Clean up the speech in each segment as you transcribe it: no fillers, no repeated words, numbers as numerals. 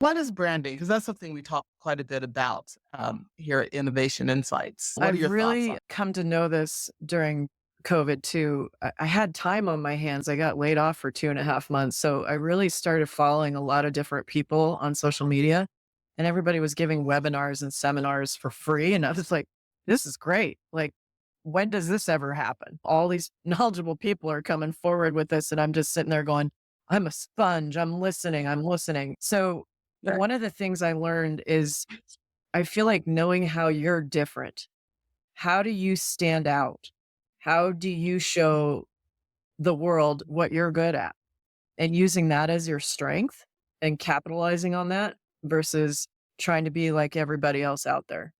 What is branding? Because that's something we talk quite a bit about here at Innovation Insights. What are I've your thoughts on really come to know this during COVID too. I had time on my hands. I got laid off for 2.5 months. So I really started following a lot of different people on social media, and everybody was giving webinars and seminars for free. And I was like, this is great. Like, when does this ever happen? All these knowledgeable people are coming forward with this. And I'm just sitting there going, I'm a sponge. I'm listening. I'm listening. So that? one of the things I learned is I feel like knowing how you're different. How do you stand out? How do you show the world what you're good at? And using that as your strength and capitalizing on that versus trying to be like everybody else out there.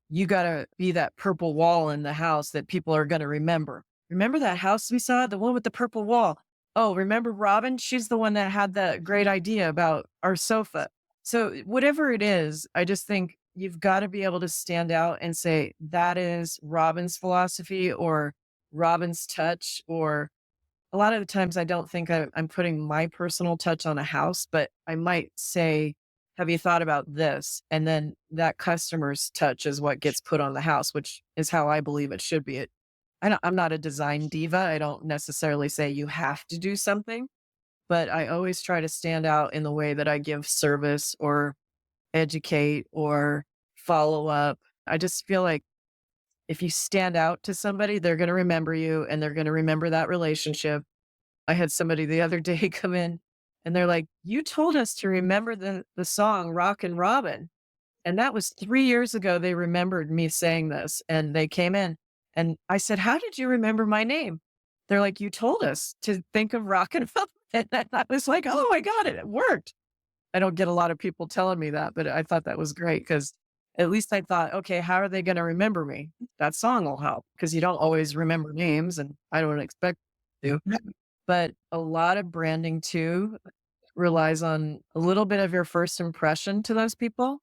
You got to be that purple wall in the house that people are going to remember. Remember that house we saw, the one with the purple wall? Oh, remember Robin? She's the one that had that great idea about our sofa. So, whatever it is, I just think you've got to be able to stand out and say, that is Robin's philosophy or Robin's touch. Or a lot of the times I don't think I'm putting my personal touch on a house, but I might say, have you thought about this? And then that customer's touch is what gets put on the house, which is how I believe it should be. I'm not a design diva. I don't necessarily say you have to do something, but I always try to stand out in the way that I give service or educate or follow up. I just feel like if you stand out to somebody, they're going to remember you and they're going to remember that relationship. I had somebody the other day come in and they're like, "You told us to remember the song Rockin' Robin." And that was 3 years ago. They remembered me saying this and they came in and I said, "How did you remember my name?" They're like, "You told us to think of Rockin' Robin." And I was like, "Oh my God, it worked." I don't get a lot of people telling me that, but I thought that was great because at least I thought, okay, how are they going to remember me? That song will help because you don't always remember names and I don't expect to. But a lot of branding too relies on a little bit of your first impression to those people.